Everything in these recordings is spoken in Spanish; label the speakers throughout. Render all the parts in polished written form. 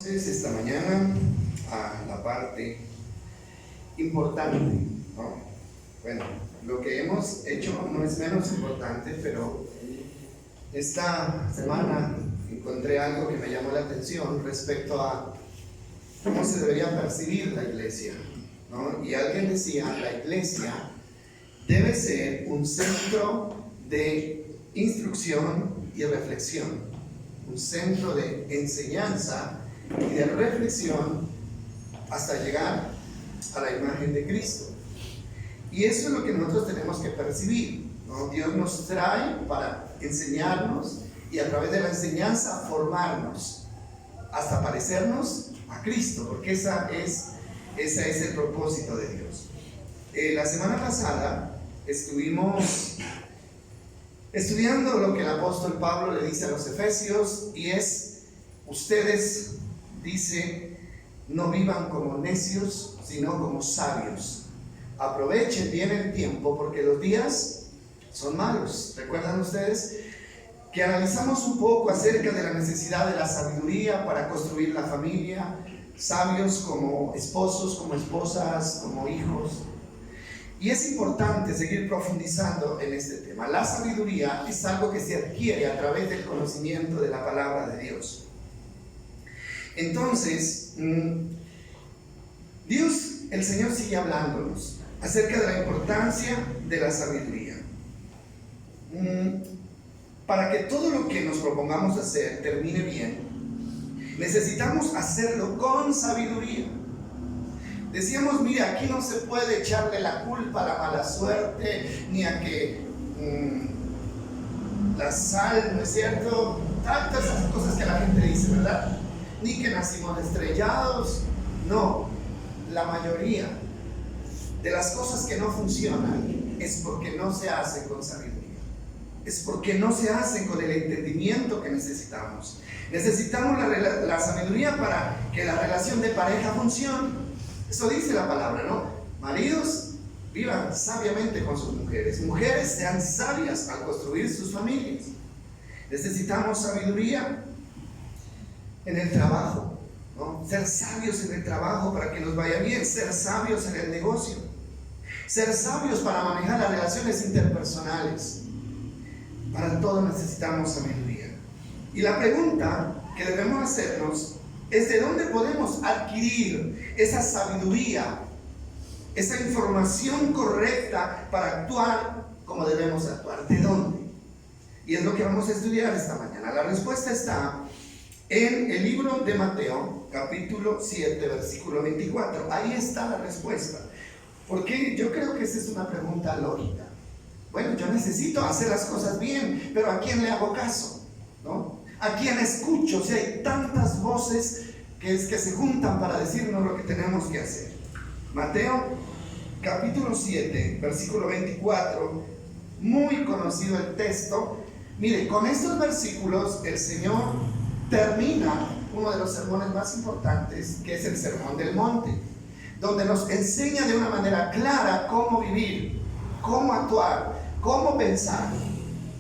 Speaker 1: Esta mañana a la parte importante, ¿no? Bueno, lo que hemos hecho no es menos importante, pero esta semana encontré algo que me llamó la atención respecto a cómo se debería percibir la iglesia, ¿no? Y alguien decía, la iglesia debe ser un centro de instrucción y reflexión, un centro de enseñanza y de reflexión hasta llegar a la imagen de Cristo. Y eso es lo que nosotros tenemos que percibir, ¿no? Dios nos trae para enseñarnos y a través de la enseñanza formarnos hasta parecernos a Cristo, porque ese es el propósito de Dios. La semana pasada estuvimos estudiando lo que el apóstol Pablo le dice a los efesios, y es: ustedes, dice, no vivan como necios, sino como sabios. Aprovechen bien el tiempo porque los días son malos. ¿Recuerdan ustedes que analizamos un poco acerca de la necesidad de la sabiduría para construir la familia? Sabios como esposos, como esposas, como hijos. Y es importante seguir profundizando en este tema. La sabiduría es algo que se adquiere a través del conocimiento de la palabra de Dios. Entonces, Dios, el Señor, sigue hablándonos acerca de la importancia de la sabiduría. Para que todo lo que nos propongamos hacer termine bien, necesitamos hacerlo con sabiduría. Decíamos, mira, aquí no se puede echarle la culpa a la mala suerte, ni a que la sal, ¿no es cierto? Tantas esas cosas que la gente dice, ¿verdad? Ni que nacimos estrellados. No, la mayoría de las cosas que no funcionan es porque no se hacen con sabiduría, es porque no se hacen con el entendimiento que necesitamos. Necesitamos la sabiduría para que la relación de pareja funcione. Eso dice la palabra, ¿no? Maridos, vivan sabiamente con sus mujeres. Mujeres, sean sabias al construir sus familias. Necesitamos sabiduría en el trabajo, ¿no? Ser sabios en el trabajo para que nos vaya bien. Ser sabios en el negocio. Ser sabios para manejar las relaciones interpersonales. Para todo necesitamos sabiduría. Y la pregunta que debemos hacernos es: ¿de dónde podemos adquirir esa sabiduría, esa información correcta para actuar como debemos actuar? ¿De dónde? Y es lo que vamos a estudiar esta mañana. La respuesta está en el libro de Mateo, capítulo 7, versículo 24. Ahí está la respuesta. Porque yo creo que esa es una pregunta lógica. Bueno, yo necesito hacer las cosas bien, pero ¿a quién le hago caso? ¿No? ¿A quién escucho? Si hay tantas voces que se juntan para decirnos lo que tenemos que hacer. Mateo, capítulo 7, versículo 24, muy conocido el texto. Mire, con estos versículos el Señor termina uno de los sermones más importantes, que es el Sermón del Monte, donde nos enseña de una manera clara cómo vivir, cómo actuar, cómo pensar.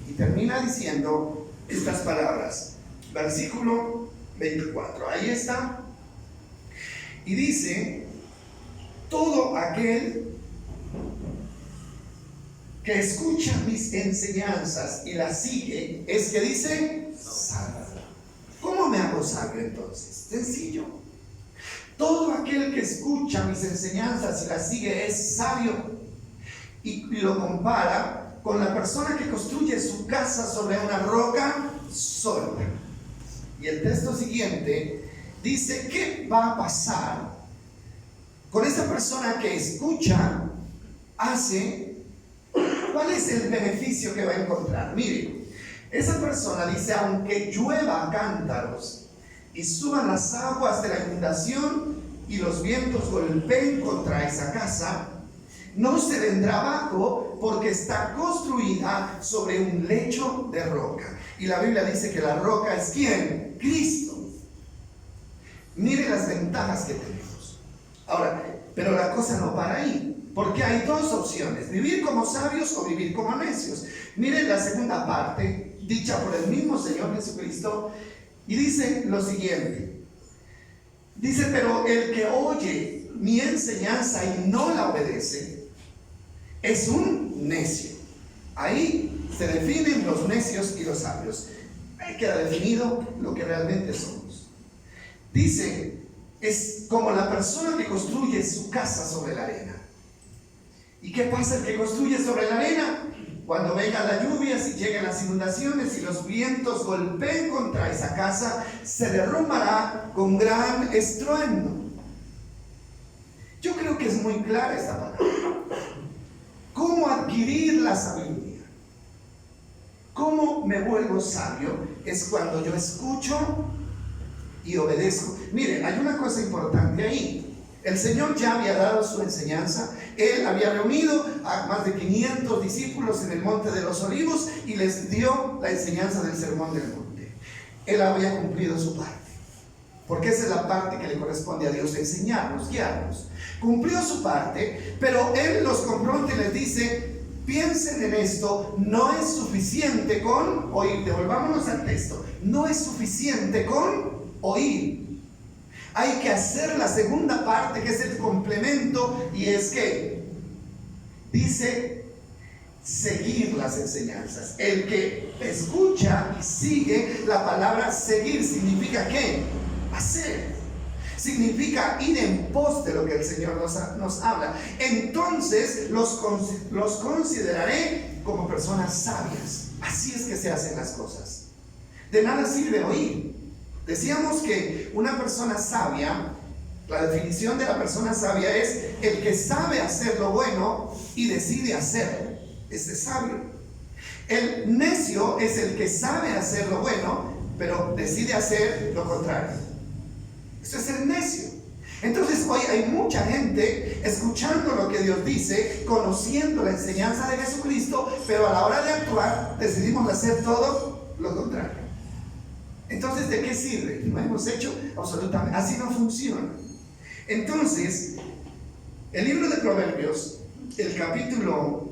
Speaker 1: Y termina diciendo estas palabras, versículo 24, ahí está. Y dice: todo aquel que escucha mis enseñanzas y las sigue, es que dice, sabio. ¿Cómo me hago sabio entonces? Sencillo. Todo aquel que escucha mis enseñanzas y las sigue es sabio. Y lo compara con la persona que construye su casa sobre una roca sólida. Y el texto siguiente dice: ¿qué va a pasar con esa persona que escucha, hace? ¿Cuál es el beneficio que va a encontrar? Mire, esa persona dice: aunque llueva a cántaros y suban las aguas de la inundación y los vientos golpeen contra esa casa, no se vendrá abajo porque está construida sobre un lecho de roca. Y la Biblia dice que la roca es ¿quién? Cristo. Mire las ventajas que tenemos. Ahora, pero la cosa no para ahí, porque hay dos opciones: vivir como sabios o vivir como necios. Miren la segunda parte, dicha por el mismo Señor Jesucristo, y dice lo siguiente: Dice, pero el que oye mi enseñanza y no la obedece es un necio. Ahí se definen los necios y los sabios. Ahí queda definido lo que realmente somos. Dice, es como la persona que construye su casa sobre la arena. ¿Y qué pasa el que construye sobre la arena? Cuando vengan las lluvias y lleguen las inundaciones y los vientos golpeen contra esa casa, se derrumbará con gran estruendo. Yo creo que es muy clara esta palabra. ¿Cómo adquirir la sabiduría? ¿Cómo me vuelvo sabio? Es cuando yo escucho y obedezco. Miren, hay una cosa importante ahí. El Señor ya había dado su enseñanza. Él había reunido a más de 500 discípulos en el Monte de los Olivos y les dio la enseñanza del Sermón del Monte. Él había cumplido su parte, porque esa es la parte que le corresponde a Dios, enseñarnos, guiarnos. Cumplió su parte, pero Él los confronta y les dice, piensen en esto, no es suficiente con oír. Devolvámonos al texto. No es suficiente con oír. Hay que hacer la segunda parte, que es el complemento, y es que dice seguir las enseñanzas. El que escucha y sigue, la palabra seguir significa ¿qué? Hacer. Significa ir en pos de lo que el Señor nos habla. Entonces los consideraré como personas sabias. Así es que se hacen las cosas. De nada sirve oír. Decíamos que una persona sabia, la definición de la persona sabia es el que sabe hacer lo bueno y decide hacerlo. Ese es sabio. El necio es el que sabe hacer lo bueno, pero decide hacer lo contrario. Eso es el necio. Entonces hoy hay mucha gente escuchando lo que Dios dice, conociendo la enseñanza de Jesucristo, pero a la hora de actuar decidimos hacer todo lo contrario. Entonces, ¿de qué sirve? No hemos hecho absolutamente, así no funciona. Entonces, el libro de Proverbios, el capítulo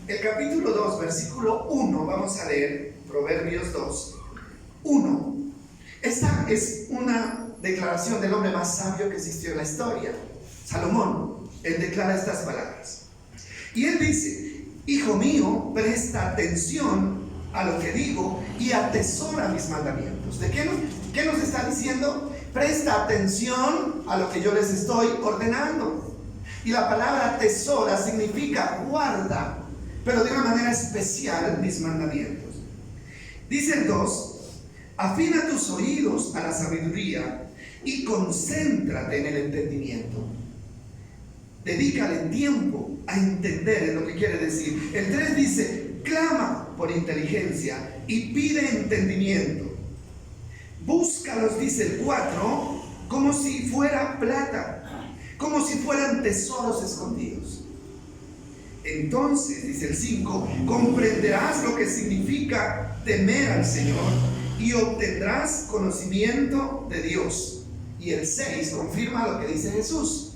Speaker 1: 2, versículo 1, vamos a leer Proverbios 2, 1. Esta es una declaración del hombre más sabio que existió en la historia, Salomón. Él declara estas palabras. Y él dice, hijo mío, presta atención a lo que digo y atesora mis mandamientos. ¿De qué nos está diciendo? Presta atención a lo que yo les estoy ordenando. Y la palabra atesora significa guarda, pero de una manera especial mis mandamientos. Dice el 2, afina tus oídos a la sabiduría y concéntrate en el entendimiento. Dedícale tiempo a entender en lo que quiere decir. El 3 dice, clama por inteligencia y pide entendimiento. Búscalos, dice el 4, como si fuera plata, como si fueran tesoros escondidos. Entonces, dice el 5, comprenderás lo que significa temer al Señor y obtendrás conocimiento de Dios. Y el 6 confirma lo que dice Jesús.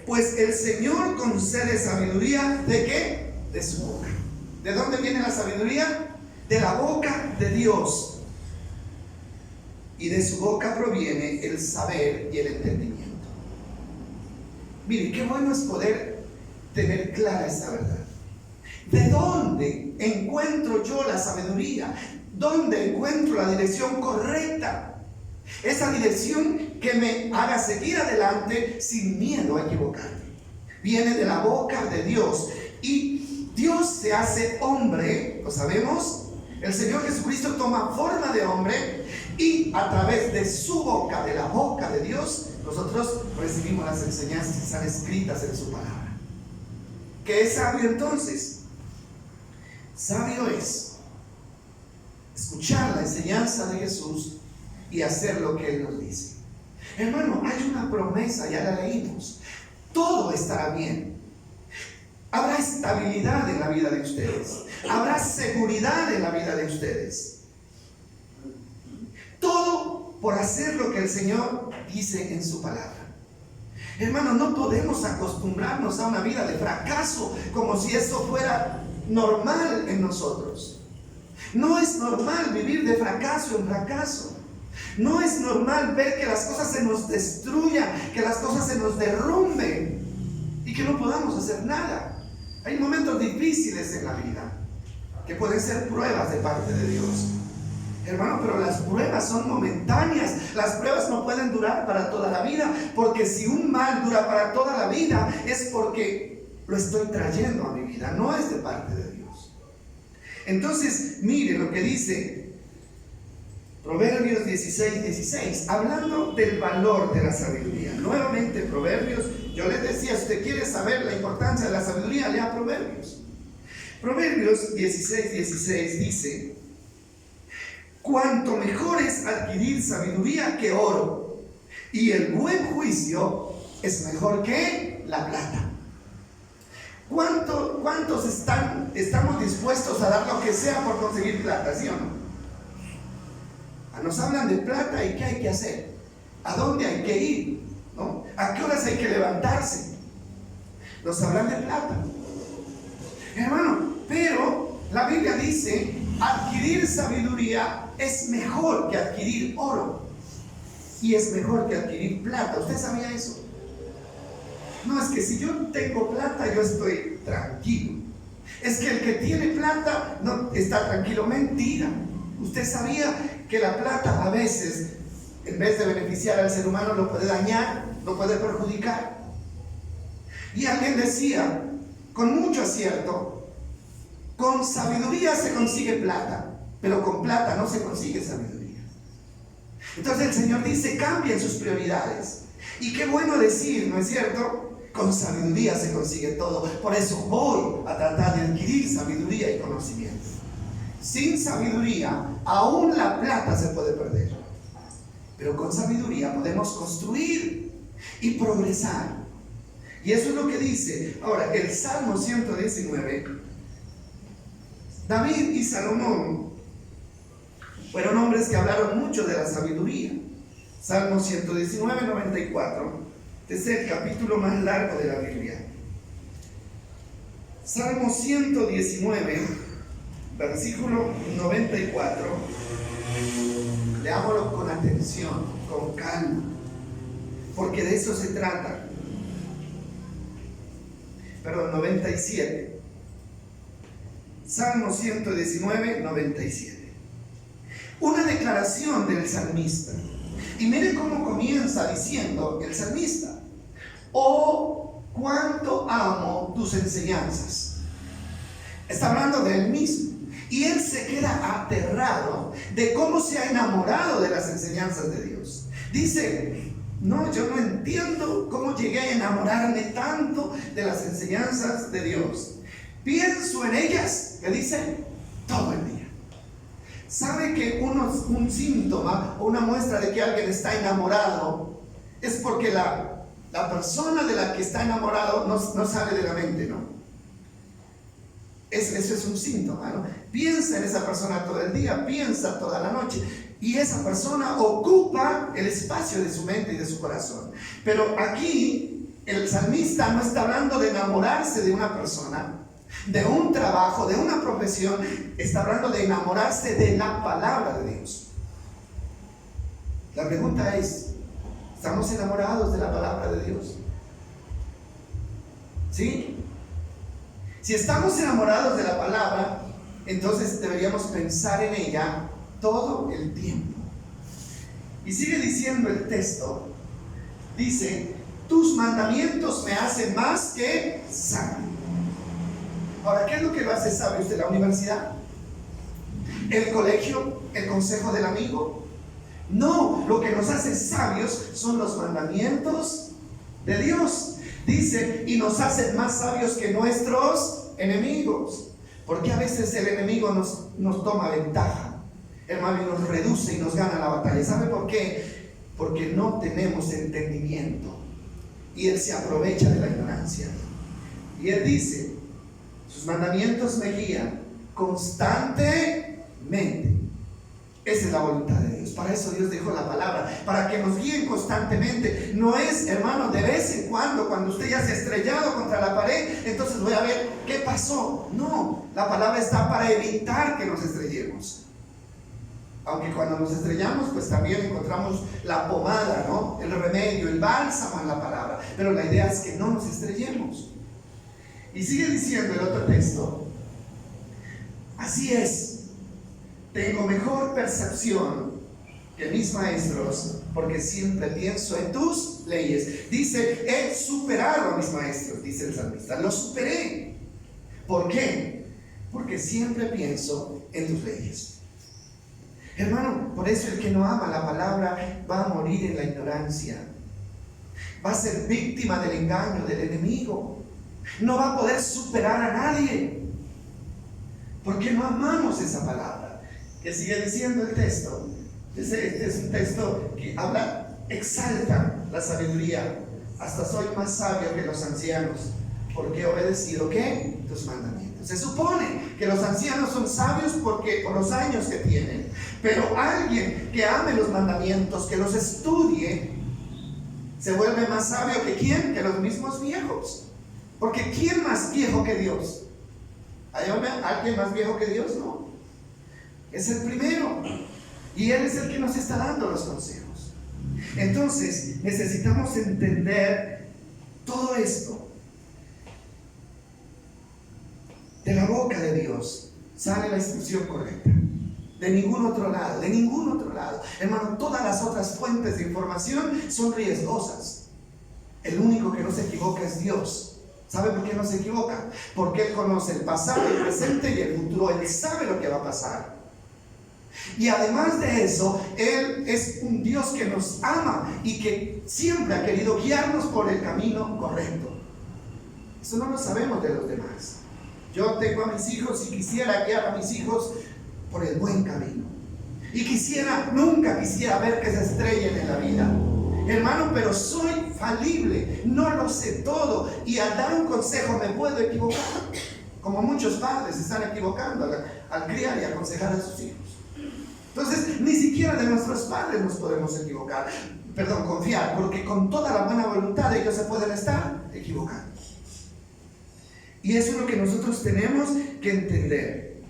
Speaker 1: Pues el Señor concede sabiduría, ¿de qué? De su boca. ¿De dónde viene la sabiduría? De la boca de Dios. Y de su boca proviene el saber y el entendimiento. Mire, qué bueno es poder tener clara esta verdad. ¿De dónde encuentro yo la sabiduría? ¿Dónde encuentro la dirección correcta? Esa dirección que me haga seguir adelante sin miedo a equivocarme. Viene de la boca de Dios. Y Dios se hace hombre, ¿lo sabemos? El Señor Jesucristo toma forma de hombre y a través de su boca, de la boca de Dios, nosotros recibimos las enseñanzas que están escritas en su palabra. ¿Qué es sabio entonces? Sabio es escuchar la enseñanza de Jesús y hacer lo que Él nos dice. Hermano, hay una promesa, ya la leímos. Todo estará bien. Habrá estabilidad en la vida de ustedes. Habrá seguridad en la vida de ustedes. Todo por hacer lo que el Señor dice en su palabra. Hermano, no podemos acostumbrarnos a una vida de fracaso como si esto fuera normal en nosotros. No es normal vivir de fracaso en fracaso. No es normal ver que las cosas se nos destruyan, que las cosas se nos derrumben y que no podamos hacer nada. Hay momentos difíciles en la vida que pueden ser pruebas de parte de Dios. Hermano, pero las pruebas son momentáneas. Las pruebas no pueden durar para toda la vida, porque si un mal dura para toda la vida es porque lo estoy trayendo a mi vida, no es de parte de Dios. Entonces, mire lo que dice Proverbios 16:16, hablando del valor de la sabiduría. Nuevamente Proverbios, yo les decía, si usted quiere saber la importancia de la sabiduría, lea Proverbios. Proverbios 16:16 dice: cuanto mejor es adquirir sabiduría que oro, y el buen juicio es mejor que la plata. ¿Cuántos estamos dispuestos a dar lo que sea por conseguir plata, sí o no? Nos hablan de plata y ¿qué hay que hacer? ¿A dónde hay que ir? ¿No? ¿A qué horas hay que levantarse? Nos hablan de plata. Hermano, pero la Biblia dice, adquirir sabiduría es mejor que adquirir oro. Y es mejor que adquirir plata. ¿Usted sabía eso? No, es que si yo tengo plata, yo estoy tranquilo. Es que el que tiene plata no está tranquilo. Mentira. Usted sabía que la plata a veces, en vez de beneficiar al ser humano, lo puede dañar, lo puede perjudicar. Y alguien decía, con mucho acierto, con sabiduría se consigue plata, pero con plata no se consigue sabiduría. Entonces el Señor dice, cambien sus prioridades. Y qué bueno decir, ¿no es cierto? Con sabiduría se consigue todo. Por eso voy a tratar de adquirir sabiduría y conocimiento. Sin sabiduría, aún la plata se puede perder. Pero con sabiduría podemos construir y progresar. Y eso es lo que dice. Ahora, el Salmo 119, David y Salomón fueron hombres que hablaron mucho de la sabiduría. Salmo 119, 94. Este es el capítulo más largo de la Biblia. Salmo 119, versículo 94. Leámoslo con atención, con calma, porque de eso se trata. Perdón, 97. Salmo 119, 97. Una declaración del salmista. Y mire cómo comienza diciendo el salmista: oh, cuánto amo tus enseñanzas. Está hablando de él mismo. Y él se queda aterrado de cómo se ha enamorado de las enseñanzas de Dios. Dice, no, yo no entiendo cómo llegué a enamorarme tanto de las enseñanzas de Dios. Pienso en ellas, que dice, todo el día. ¿Sabe que un síntoma o una muestra de que alguien está enamorado es porque la persona de la que está enamorado no sale de la mente, ¿no? Eso es un síntoma, ¿no? Piensa en esa persona todo el día, piensa toda la noche, y esa persona ocupa el espacio de su mente y de su corazón. Pero aquí el salmista no está hablando de enamorarse de una persona, de un trabajo, de una profesión. Está hablando de enamorarse de la palabra de Dios. La pregunta es, ¿estamos enamorados de la palabra de Dios? ¿Sí? Si estamos enamorados de la palabra, entonces deberíamos pensar en ella todo el tiempo. Y sigue diciendo el texto, dice, tus mandamientos me hacen más que sabio. Ahora, ¿qué es lo que lo hace sabio usted? ¿La universidad? ¿El colegio? ¿El consejo del amigo? No, lo que nos hace sabios son los mandamientos de Dios. Dice, y nos hacen más sabios que nuestros enemigos. Porque a veces el enemigo nos toma ventaja, hermano, y nos reduce y nos gana la batalla. ¿Sabe por qué? Porque no tenemos entendimiento. Y él se aprovecha de la ignorancia. Y él dice, sus mandamientos me guían constantemente. Esa es la voluntad de Dios. Para eso Dios dejó la palabra, para que nos guíen constantemente. No es, hermano, de vez en cuando usted ya se ha estrellado contra la pared, entonces voy a ver qué pasó. No, la palabra está para evitar que nos estrellemos. Aunque cuando nos estrellamos, pues también encontramos la pomada, ¿no? El remedio, el bálsamo en la palabra. Pero la idea es que no nos estrellemos. Y sigue diciendo el otro texto: así es, tengo mejor percepción que mis maestros, porque siempre pienso en tus leyes. Dice, he superado a mis maestros, dice el salmista, los superé. ¿Por qué? Porque siempre pienso en tus leyes. Hermano, por eso el que no ama la palabra va a morir en la ignorancia. Va a ser víctima del engaño del enemigo. No va a poder superar a nadie, porque no amamos esa palabra. Que sigue diciendo el texto. Este es un texto que habla, exalta la sabiduría. Hasta soy más sabio que los ancianos, porque he obedecido, ¿qué? Tus mandamientos. Se supone que los ancianos son sabios por los años que tienen, pero alguien que ame los mandamientos, que los estudie, se vuelve más sabio que ¿quién? Que los mismos viejos. Porque ¿quién más viejo que Dios? ¿Hay alguien más viejo que Dios? No. Es el primero. Y Él es el que nos está dando los consejos. Entonces, necesitamos entender todo esto. De la boca de Dios sale la instrucción correcta. De ningún otro lado, de ningún otro lado. Hermano, todas las otras fuentes de información son riesgosas. El único que no se equivoca es Dios. ¿Sabe por qué no se equivoca? Porque Él conoce el pasado, el presente y el futuro. Él sabe lo que va a pasar. Y además de eso, Él es un Dios que nos ama y que siempre ha querido guiarnos por el camino correcto. Eso no lo sabemos de los demás. Yo tengo a mis hijos y quisiera guiar a mis hijos por el buen camino. Y nunca quisiera ver que se estrellen en la vida. Hermano, pero soy falible, no lo sé todo, y al dar un consejo me puedo equivocar, como muchos padres se están equivocando al criar y aconsejar a sus hijos. Entonces, ni siquiera de nuestros padres nos podemos confiar, porque con toda la buena voluntad ellos se pueden estar equivocando. Y eso es lo que nosotros tenemos que entender.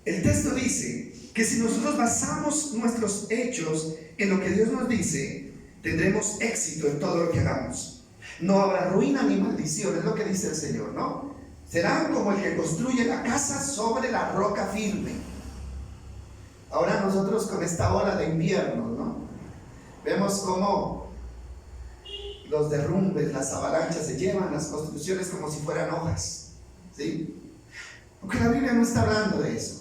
Speaker 1: El texto dice que si nosotros basamos nuestros hechos en lo que Dios nos dice, tendremos éxito en todo lo que hagamos. No habrá ruina ni maldición, es lo que dice el Señor, ¿no? Serán como el que construye la casa sobre la roca firme. Ahora nosotros con esta ola de invierno, ¿no? Vemos cómo los derrumbes, las avalanchas se llevan las construcciones como si fueran hojas, ¿sí? Porque la Biblia no está hablando de eso.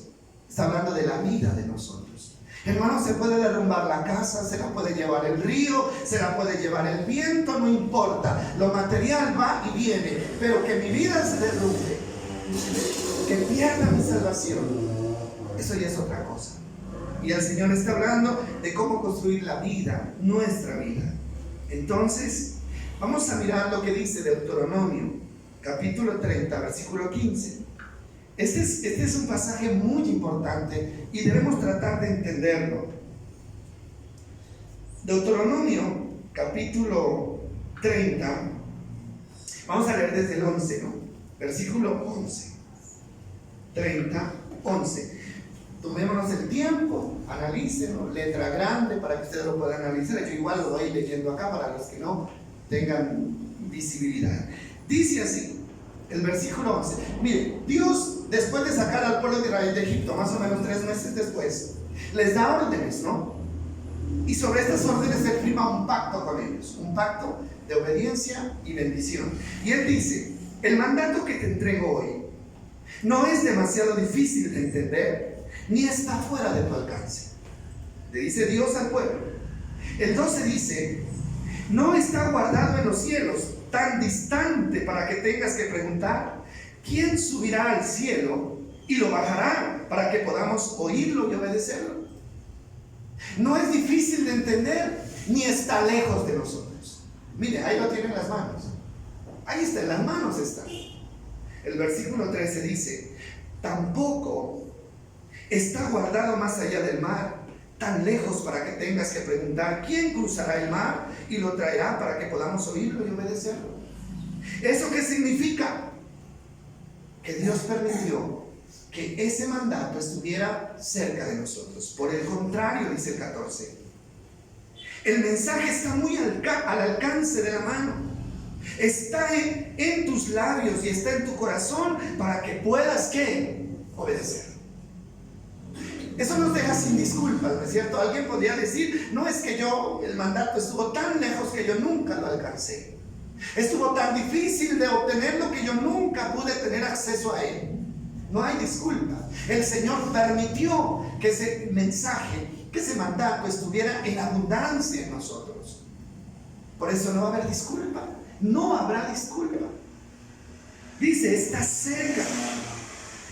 Speaker 1: Está hablando de la vida de nosotros. Hermano, se puede derrumbar la casa, se la puede llevar el río, se la puede llevar el viento, no importa. Lo material va y viene, pero que mi vida se derrumbe, que pierda mi salvación, eso ya es otra cosa. Y el Señor está hablando de cómo construir la vida, nuestra vida. Entonces, vamos a mirar lo que dice Deuteronomio, capítulo 30, versículo 15. Este es un pasaje muy importante y debemos tratar de entenderlo. Deuteronomio, capítulo 30, vamos a leer desde el 11, ¿no? Versículo 11. 30, 11. Tomémonos el tiempo, analícenlo, letra grande para que ustedes lo puedan analizar. Yo igual lo voy leyendo acá para los que no tengan visibilidad. Dice así, el versículo 11. Mire, Dios, después de sacar al pueblo de Israel de Egipto, más o menos 3 meses después, les da órdenes, ¿no? Y sobre estas órdenes Él firma un pacto con ellos, un pacto de obediencia y bendición. Y Él dice, el mandato que te entrego hoy no es demasiado difícil de entender, ni está fuera de tu alcance. Le dice Dios al pueblo. El 12 dice, no está guardado en los cielos, tan distante para que tengas que preguntar, ¿quién subirá al cielo y lo bajará para que podamos oírlo y obedecerlo? No es difícil de entender, ni está lejos de nosotros. Mire, ahí lo tienen en las manos. Ahí está, en las manos está. El versículo 13 dice, tampoco está guardado más allá del mar, tan lejos para que tengas que preguntar, ¿quién cruzará el mar y lo traerá para que podamos oírlo y obedecerlo? ¿Eso qué significa? Que Dios permitió que ese mandato estuviera cerca de nosotros. Por el contrario, dice el 14, el mensaje está muy al alcance de la mano. Está en tus labios y está en tu corazón para que puedas, ¿qué? Obedecer. Eso nos deja sin disculpas, ¿no es cierto? Alguien podría decir, no, es que el mandato estuvo tan lejos que yo nunca lo alcancé. Estuvo tan difícil de obtenerlo que yo nunca pude tener acceso a él. No hay disculpa. El Señor permitió que ese mensaje, que ese mandato estuviera en abundancia en nosotros. Por eso no va a haber disculpa. No habrá disculpa. Dice, está cerca,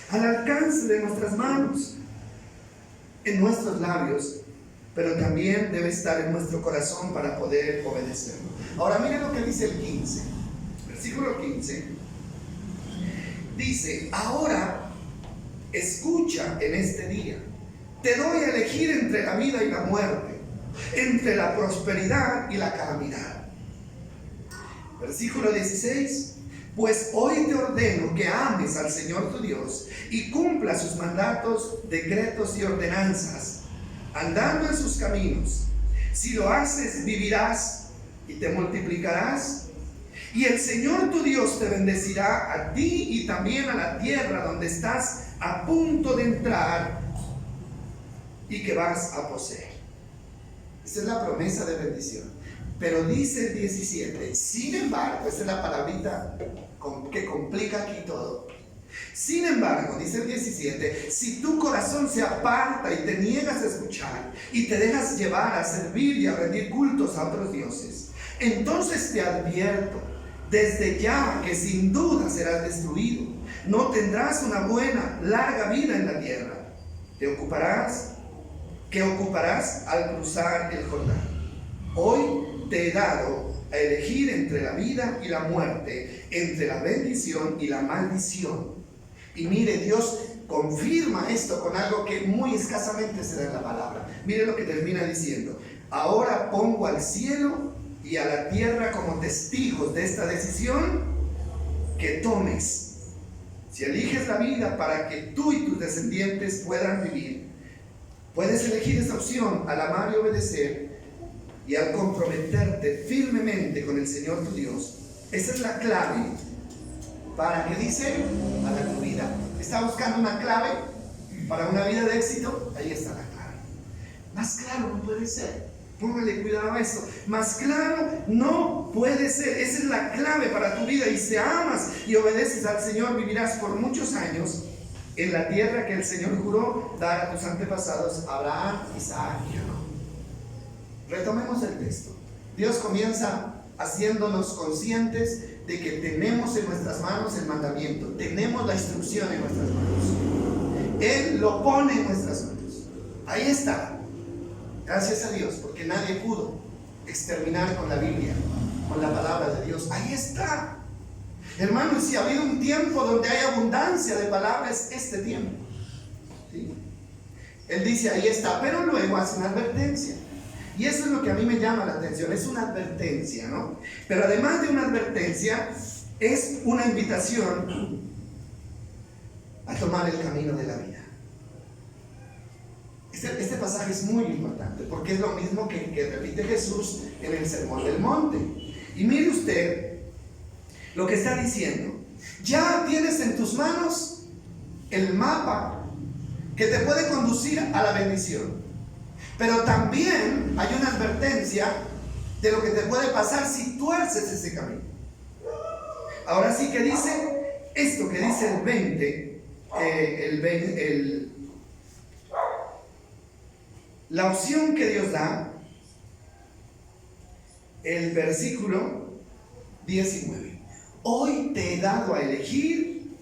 Speaker 1: al alcance de nuestras manos, en nuestros labios, pero también debe estar en nuestro corazón para poder obedecerlo. Ahora miren lo que dice el 15, versículo 15. Dice, ahora escucha en este día, te doy a elegir entre la vida y la muerte, entre la prosperidad y la calamidad. Versículo 16. Pues hoy te ordeno que ames al Señor tu Dios y cumpla sus mandatos, decretos y ordenanzas, andando en sus caminos. Si lo haces, vivirás y te multiplicarás. Y el Señor tu Dios te bendecirá a ti y también a la tierra donde estás a punto de entrar y que vas a poseer. Esa es la promesa de bendición. Pero dice el 17, sin embargo, esa es la palabrita que complica aquí todo. Sin embargo, dice el 17, si tu corazón se aparta y te niegas a escuchar y te dejas llevar a servir y a rendir cultos a otros dioses, entonces te advierto desde ya que sin duda serás destruido. No tendrás una buena, larga vida en la tierra. ¿Qué ocuparás al cruzar el Jordán? Hoy te he dado a elegir entre la vida y la muerte, entre la bendición y la maldición. Y mire, Dios confirma esto con algo que muy escasamente se da en la palabra. Mire lo que termina diciendo. Ahora pongo al cielo y a la tierra como testigos de esta decisión que tomes. Si eliges la vida para que tú y tus descendientes puedan vivir, puedes elegir esa opción al amar y obedecer. Y al comprometerte firmemente con el Señor tu Dios, esa es la clave para que dice para tu vida. ¿Está buscando una clave para una vida de éxito? Ahí está la clave. Más claro no puede ser. Póngale cuidado a esto. Más claro no puede ser. Esa es la clave para tu vida. Y si amas y obedeces al Señor, vivirás por muchos años en la tierra que el Señor juró dar a tus antepasados, Abraham, Isaac y Jacob. Retomemos el texto. Dios comienza haciéndonos conscientes de que tenemos en nuestras manos el mandamiento, tenemos la instrucción en nuestras manos. Él lo pone en nuestras manos. Ahí está. Gracias a Dios, porque nadie pudo exterminar con la Biblia, con la palabra de Dios. Ahí está. Hermanos, si ha habido un tiempo donde hay abundancia de palabras, este tiempo. ¿Sí? Él dice, ahí está, pero luego hace una advertencia. Y eso es lo que a mí me llama la atención, es una advertencia, ¿no? Pero además de una advertencia, es una invitación a tomar el camino de la vida. Este pasaje es muy importante, porque es lo mismo que repite Jesús en el Sermón del Monte. Y mire usted lo que está diciendo. Ya tienes en tus manos el mapa que te puede conducir a la bendición. Pero también hay una advertencia de lo que te puede pasar si tuerces ese camino. Ahora sí que dice esto que dice el 20, la opción que Dios da, el versículo 19. Hoy te he dado a elegir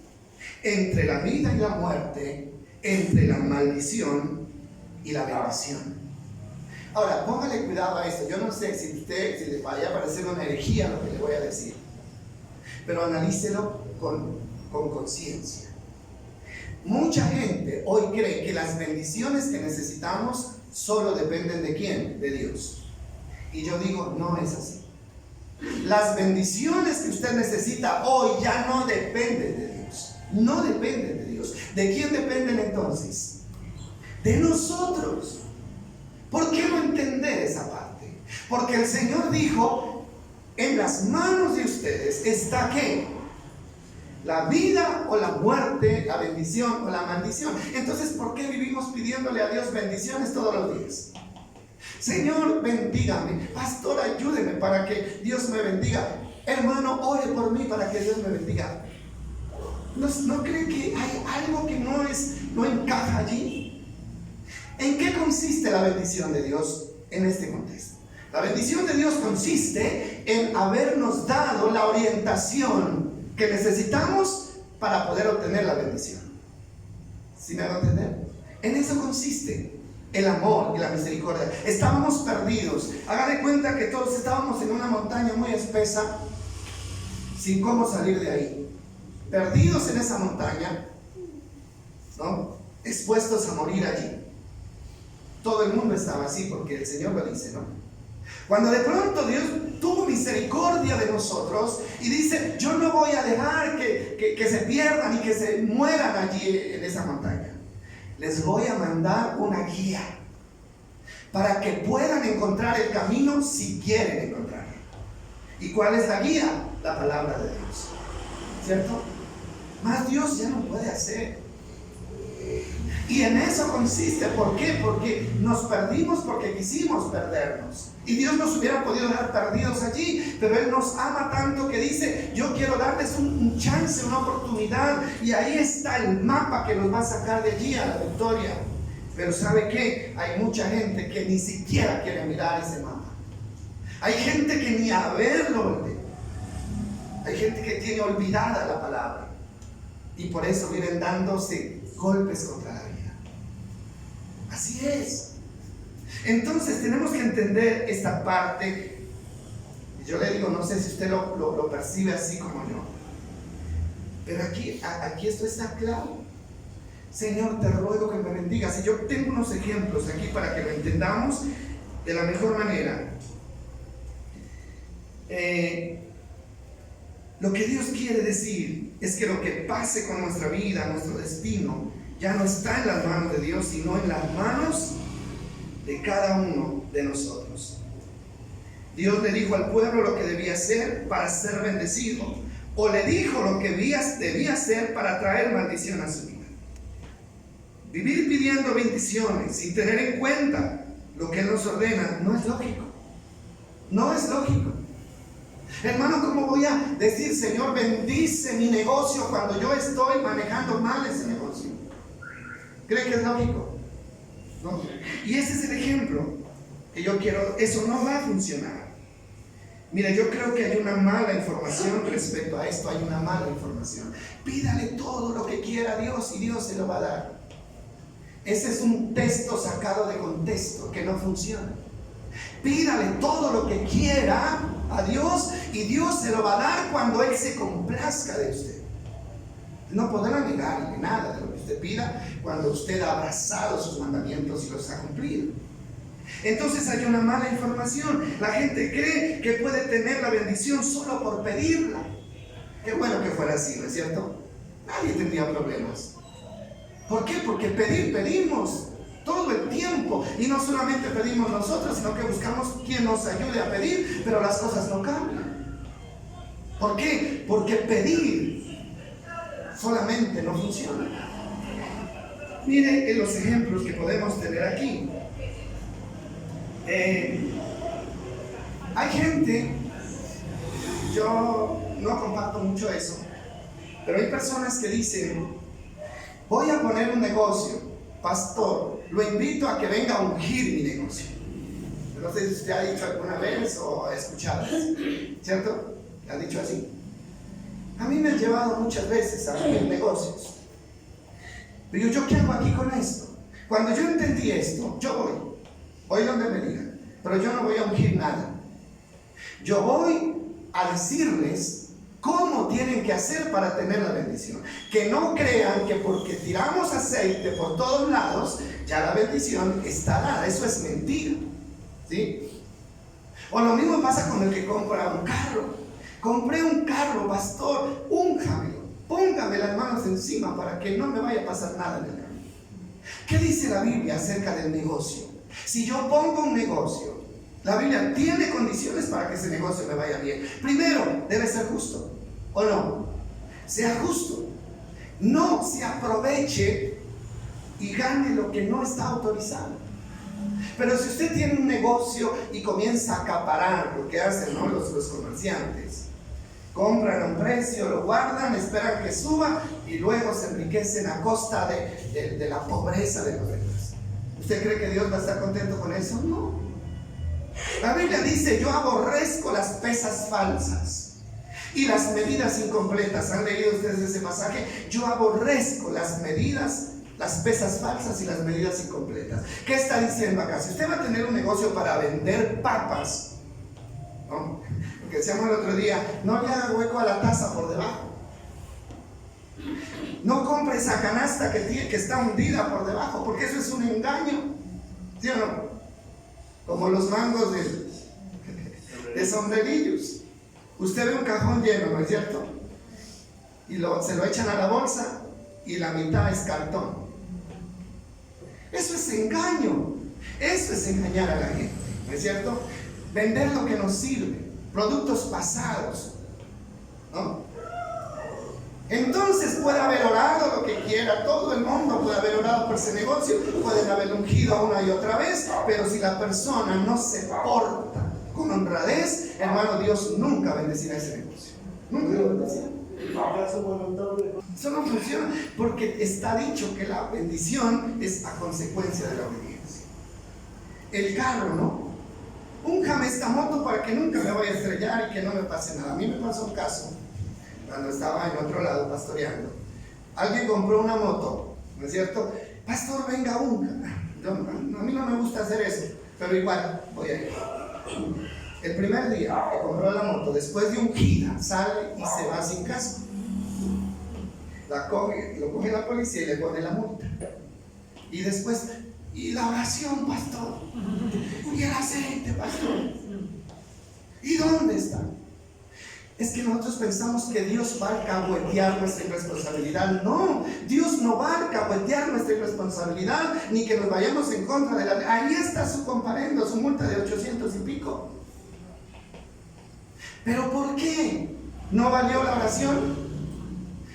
Speaker 1: entre la vida y la muerte, entre la maldición y la bendición. Ahora, póngale cuidado a esto. Yo no sé si le vaya a parecer una herejía lo que le voy a decir, pero analícelo con conciencia. Mucha gente hoy cree que las bendiciones que necesitamos solo dependen de ¿quién? De Dios. Y yo digo, no es así. Las bendiciones que usted necesita hoy ya no dependen de Dios. No dependen de Dios. Dios. ¿De quién dependen entonces? De nosotros. ¿Por qué no entender esa parte? Porque el Señor dijo, en las manos de ustedes está ¿qué? La vida o la muerte, la bendición o la maldición. Entonces, ¿por qué vivimos pidiéndole a Dios bendiciones todos los días? Señor, bendígame. Pastor, ayúdeme para que Dios me bendiga. Hermano, ore por mí para que Dios me bendiga. ¿No cree que hay algo que no encaja allí? ¿En qué consiste la bendición de Dios en este contexto? La bendición de Dios consiste en habernos dado la orientación que necesitamos para poder obtener la bendición. ¿Sí me hago entender? En eso consiste el amor y la misericordia. Estábamos perdidos. Haga de cuenta que todos estábamos en una montaña muy espesa, sin cómo salir de ahí. Perdidos en esa montaña, ¿no? Expuestos a morir allí. Todo el mundo estaba así porque el Señor lo dice, ¿no? Cuando de pronto Dios tuvo misericordia de nosotros y dice, yo no voy a dejar que se pierdan y que se mueran allí en esa montaña. Les voy a mandar una guía para que puedan encontrar el camino si quieren encontrarlo. ¿Y cuál es la guía? La palabra de Dios, ¿cierto? Más Dios ya no puede hacer. Y en eso consiste. ¿Por qué? Porque nos perdimos porque quisimos perdernos. Y Dios nos hubiera podido dejar perdidos allí, pero Él nos ama tanto que dice, yo quiero darles un chance, una oportunidad, y ahí está el mapa que nos va a sacar de allí a la victoria. Pero ¿sabe qué? Hay mucha gente que ni siquiera quiere mirar ese mapa. Hay gente que ni a verlo ve. Hay gente que tiene olvidada la palabra y por eso viven dándose golpes contra la vida. Así es. Entonces tenemos que entender esta parte. Yo le digo, no sé si usted lo percibe así como yo, pero aquí esto está claro. Señor, te ruego que me bendigas. Y yo tengo unos ejemplos aquí para que lo entendamos de la mejor manera. Lo que Dios quiere decir es que lo que pase con nuestra vida, nuestro destino, ya no está en las manos de Dios, sino en las manos de cada uno de nosotros. Dios le dijo al pueblo lo que debía hacer para ser bendecido, o le dijo lo que debía hacer para traer maldición a su vida. Vivir pidiendo bendiciones sin tener en cuenta lo que Él nos ordena no es lógico. No es lógico. Hermano, ¿cómo voy a decir, Señor, bendice mi negocio cuando yo estoy manejando mal ese negocio? ¿Cree que es lógico? No. Y ese es el ejemplo que yo quiero. Eso no va a funcionar. Mira, yo creo que hay una mala información respecto a esto. Hay una mala información. Pídale todo lo que quiera a Dios y Dios se lo va a dar. Ese es un texto sacado de contexto que no funciona. Pídale todo lo que quiera a Dios y Dios se lo va a dar cuando Él se complazca de usted. No podrá negarle nada de lo que usted pida cuando usted ha abrazado sus mandamientos y los ha cumplido. Entonces hay una mala información. La gente cree que puede tener la bendición solo por pedirla. Qué bueno que fuera así, ¿no es cierto? Nadie tendría problemas. ¿Por qué? Porque pedimos todo el tiempo, y no solamente pedimos nosotros, sino que buscamos quien nos ayude a pedir, pero las cosas no cambian. ¿Por qué? Porque pedir solamente no funciona. Mire los ejemplos que podemos tener aquí. Hay gente, yo no comparto mucho eso, pero hay personas que dicen, voy a poner un negocio, pastor, lo invito a que venga a ungir mi negocio. No sé si usted ha dicho alguna vez o ha escuchado eso, ¿cierto? ¿Ha dicho así? A mí me han llevado muchas veces a ungir negocios. Pero yo, ¿qué hago aquí con esto? Cuando yo entendí esto, yo voy donde me digan, pero yo no voy a ungir nada. Yo voy a decirles cómo tienen que hacer para tener la bendición. Que no crean que porque tiramos aceite por todos lados, ya la bendición está dada. Eso es mentira, ¿sí? O lo mismo pasa con el que compra un carro. Compré un carro, pastor, únjamelo. Póngame las manos encima para que no me vaya a pasar nada en el camino. ¿Qué dice la Biblia acerca del negocio? Si yo pongo un negocio, la Biblia tiene condiciones para que ese negocio me vaya bien. Primero, debe ser justo, ¿o no? Sea justo. No se aproveche y gane lo que no está autorizado. Pero si usted tiene un negocio y comienza a acaparar, lo que hacen, ¿no?, los comerciantes, compran a un precio, lo guardan, esperan que suba y luego se enriquecen a costa de la pobreza de los demás. ¿Usted cree que Dios va a estar contento con eso? No. La Biblia dice: yo aborrezco las pesas falsas y las medidas incompletas. ¿Han leído ustedes ese pasaje? Yo aborrezco las medidas, las pesas falsas y las medidas incompletas. ¿Qué está diciendo acá? Si usted va a tener un negocio para vender papas, ¿no?, que decíamos el otro día, no le haga hueco a la taza por debajo. No compre esa canasta que está hundida por debajo, porque eso es un engaño. ¿Sí o no? Como los mangos de sombrerillos. Usted ve un cajón lleno, ¿no es cierto? Y se lo echan a la bolsa y la mitad es cartón. Eso es engaño. Eso es engañar a la gente, ¿no es cierto? Vender lo que nos sirve. Productos pasados, ¿no? Entonces puede haber orado lo que quiera, todo el mundo puede haber orado por ese negocio, pueden haber ungido una y otra vez, pero si la persona no se porta con honradez, hermano, Dios nunca bendecirá ese negocio. Nunca lo bendecirá. Eso no funciona, porque está dicho que la bendición es a consecuencia de la obediencia. El carro, ¿no? Únjame esta moto para que nunca me vaya a estrellar y que no me pase nada. A mí me pasó un caso cuando estaba en otro lado pastoreando. Alguien compró una moto, ¿no es cierto? Pastor, venga, unja. A mí no me gusta hacer eso, pero igual voy a ir. El primer día que compró la moto, después de ungida, sale y se va sin casco. Lo coge la policía y le pone la multa. Y después, y la oración, pastor, y el aceite, pastor, ¿y dónde está? Es que nosotros pensamos que Dios va a alcahuetear nuestra irresponsabilidad. No, Dios no va a alcahuetear nuestra irresponsabilidad, ni que nos vayamos en contra de la ley. Ahí está su comparendo, su multa de 800 y pico. ¿Pero por qué no valió la oración?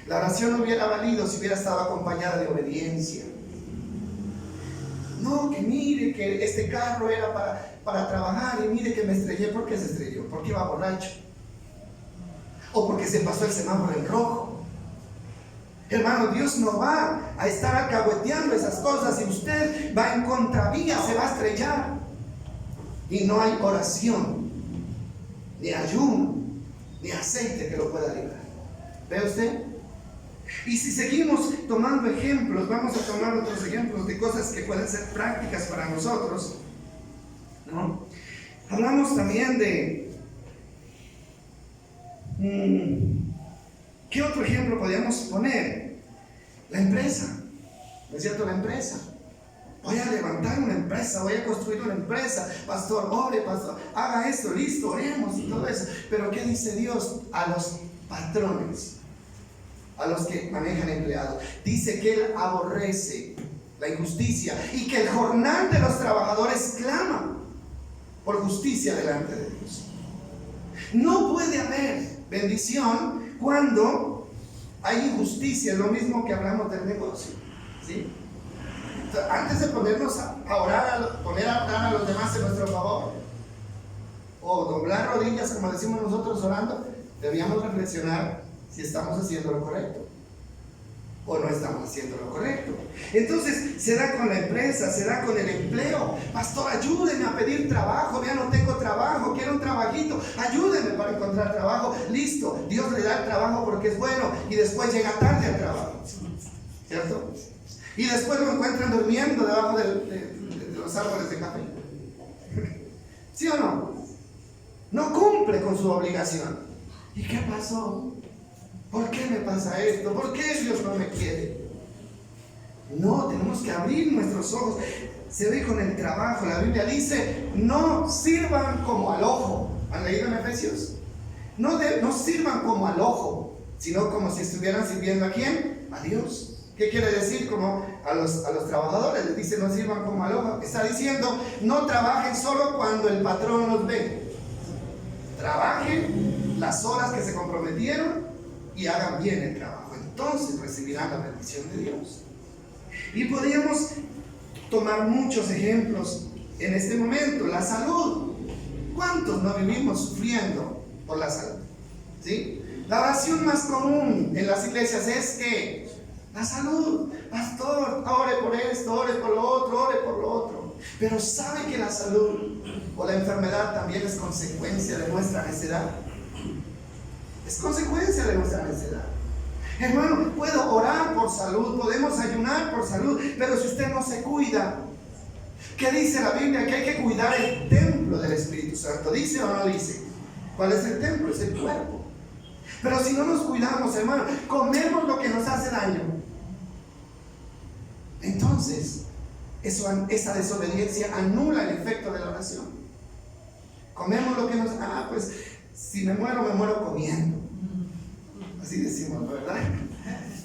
Speaker 1: La oración no hubiera valido si hubiera estado acompañada de obediencia. No, que mire que este carro era para trabajar y mire que me estrellé. ¿Por qué se estrelló? ¿Porque iba borracho? ¿O porque se pasó el semáforo en rojo? Hermano, Dios no va a estar alcahueteando esas cosas. Si usted va en contravía, se va a estrellar. Y no hay oración, ni ayuno, ni aceite que lo pueda librar. ¿Ve usted? Y si seguimos tomando ejemplos, vamos a tomar otros ejemplos de cosas que pueden ser prácticas para nosotros, ¿no? Hablamos también de ¿qué otro ejemplo podríamos poner? La empresa, ¿no es cierto? La empresa. Voy a levantar una empresa, voy a construir una empresa. Pastor, ore, pastor, haga esto, listo, oremos y todo eso. Pero ¿qué dice Dios a los patrones? A los que manejan empleados. Dice que Él aborrece la injusticia y que el jornal de los trabajadores clama por justicia delante de Dios. No puede haber bendición cuando hay injusticia. Es lo mismo que hablamos del negocio, ¿sí? Entonces, antes de ponernos a orar, poner a orar a los demás en nuestro favor, o doblar rodillas como decimos nosotros orando, debíamos reflexionar si estamos haciendo lo correcto o no estamos haciendo lo correcto. Entonces se da con la empresa, se da con el empleo. Pastor, ayúdeme a pedir trabajo. Vea, no tengo trabajo, quiero un trabajito, ayúdeme para encontrar trabajo. Listo, Dios le da el trabajo porque es bueno y después llega tarde al trabajo, ¿cierto? Y después lo encuentran durmiendo debajo de los árboles de café. ¿Sí o no? No cumple con su obligación. ¿Y qué pasó? ¿Por qué me pasa esto? ¿Por qué Dios no me quiere? No, tenemos que abrir nuestros ojos. Se ve con el trabajo. La Biblia dice, no sirvan como al ojo. ¿Han leído en Efesios? No sirvan como al ojo. sino como si estuvieran sirviendo ¿a quién? A Dios. ¿Qué quiere decir? Como a los trabajadores les dice no sirvan como al ojo. Está diciendo no trabajen solo cuando el patrón los ve. Trabajen las horas que se comprometieron y hagan bien el trabajo. Entonces recibirán la bendición de Dios. Y podríamos tomar muchos ejemplos en este momento. La salud. ¿Cuántos no vivimos sufriendo por la salud? ¿Sí? La oración más común en las iglesias es que la salud, pastor, ore por esto, ore por lo otro, ore por lo otro. Pero ¿sabe que la salud o la enfermedad también es consecuencia de nuestra necedad? Es consecuencia de nuestra necedad. Hermano, puedo orar por salud, podemos ayunar por salud, pero si usted no se cuida, ¿qué dice la Biblia? Que hay que cuidar el templo del Espíritu Santo. ¿Dice o no dice? ¿Cuál es el templo? Es el cuerpo. Pero si no nos cuidamos, hermano, comemos lo que nos hace daño. Entonces, esa desobediencia anula el efecto de la oración. Comemos lo que nos... pues si me muero comiendo. Así decimos, ¿verdad?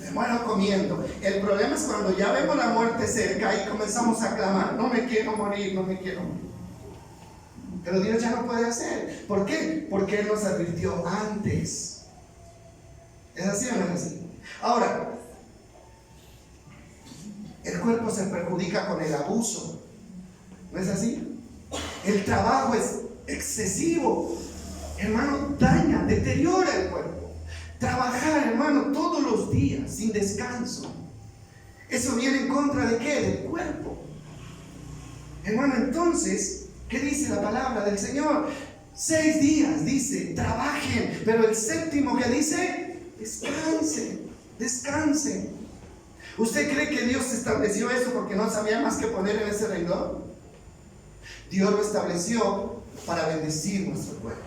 Speaker 1: Me muero comiendo. El problema es cuando ya vemos la muerte cerca y comenzamos a clamar, no me quiero morir, no me quiero morir. Pero Dios ya no puede hacer. ¿Por qué? Porque Él nos advirtió antes. ¿Es así o no es así? Ahora, el cuerpo se perjudica con el abuso. ¿No es así? El trabajo es excesivo. Hermano, daña, deteriora el cuerpo. Trabajar, hermano, todos los días, sin descanso. Eso viene en contra de ¿qué? Del cuerpo. Hermano, entonces, ¿qué dice la palabra del Señor? 6 días, dice, trabajen. Pero el séptimo, ¿qué dice? Descansen, descansen. ¿Usted cree que Dios estableció eso porque no sabía más que poner en ese renglón? Dios lo estableció para bendecir nuestro cuerpo.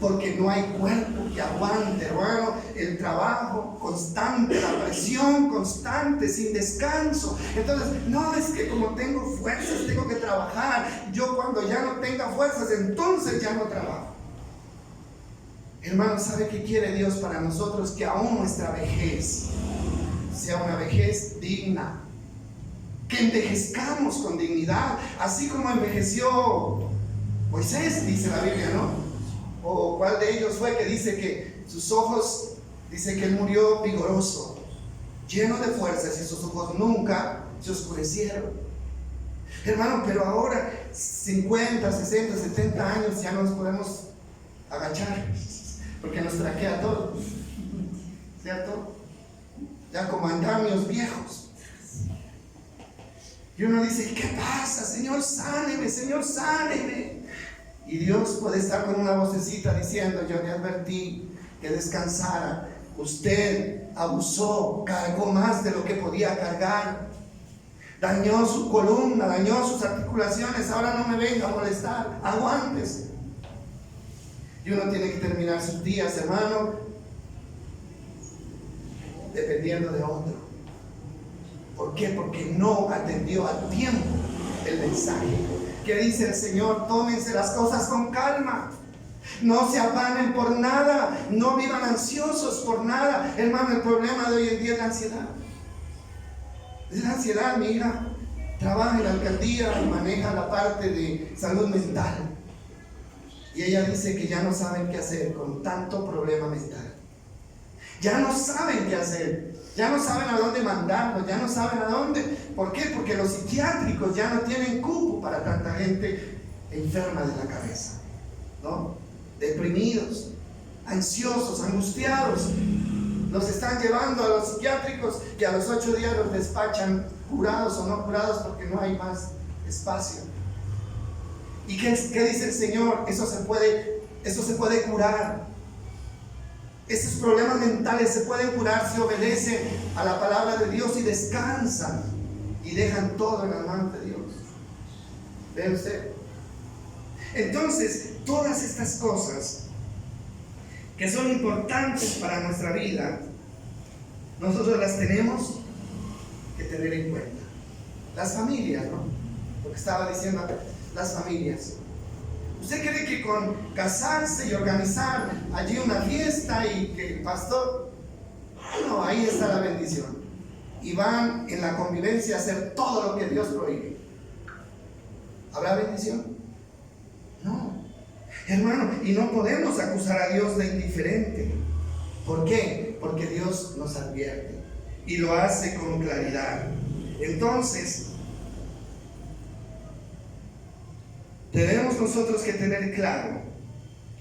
Speaker 1: Porque no hay cuerpo que aguante, hermano, el trabajo constante, la presión constante, sin descanso. Entonces, no es que como tengo fuerzas, tengo que trabajar. Yo cuando ya no tenga fuerzas, entonces ya no trabajo. Hermano, ¿sabe qué quiere Dios para nosotros? Que aún nuestra vejez sea una vejez digna. Que envejezcamos con dignidad, así como envejeció Moisés, dice la Biblia, ¿no? O cuál de ellos fue que dice que sus ojos, dice que él murió vigoroso, lleno de fuerzas, y sus ojos nunca se oscurecieron. Hermano, pero ahora 50, 60, 70 años ya no nos podemos agachar porque nos traquea todo, ¿cierto? Ya como andamios viejos. Y uno dice, ¿qué pasa? Señor, sáneme, Señor, sáneme. Y Dios puede estar con una vocecita diciendo, yo le advertí que descansara. Usted abusó, cargó más de lo que podía cargar. Dañó su columna, dañó sus articulaciones. Ahora no me venga a molestar, aguántese. Y uno tiene que terminar sus días, hermano, dependiendo de otro. ¿Por qué? Porque no atendió a tiempo el mensaje. ¿Qué dice el Señor? Tómense las cosas con calma. No se afanen por nada. No vivan ansiosos por nada. Hermano, el problema de hoy en día es la ansiedad. Es la ansiedad. Mi hija trabaja en la alcaldía y maneja la parte de salud mental. Y ella dice que ya no saben qué hacer con tanto problema mental. Ya no saben qué hacer. Ya no saben a dónde mandarlo, ya no saben a dónde. ¿Por qué? Porque los psiquiátricos ya no tienen cupo para tanta gente enferma de la cabeza, ¿no? Deprimidos, ansiosos, angustiados. Los están llevando a los psiquiátricos y a los 8 días los despachan, curados o no curados, porque no hay más espacio. ¿Y qué dice el Señor? Eso se puede curar. Esos problemas mentales se pueden curar si obedecen a la palabra de Dios y descansan y dejan todo en las manos de Dios. ¿Ve usted? Entonces, todas estas cosas que son importantes para nuestra vida, nosotros las tenemos que tener en cuenta. Las familias, ¿no? Lo que estaba diciendo, las familias. ¿Usted cree que con casarse y organizar allí una fiesta y que el pastor No, ahí está la bendición. Y van en la convivencia a hacer todo lo que Dios prohíbe. ¿Habrá bendición? No. Hermano, y no podemos acusar a Dios de indiferente. ¿Por qué? Porque Dios nos advierte y lo hace con claridad. Entonces, tenemos nosotros que tener claro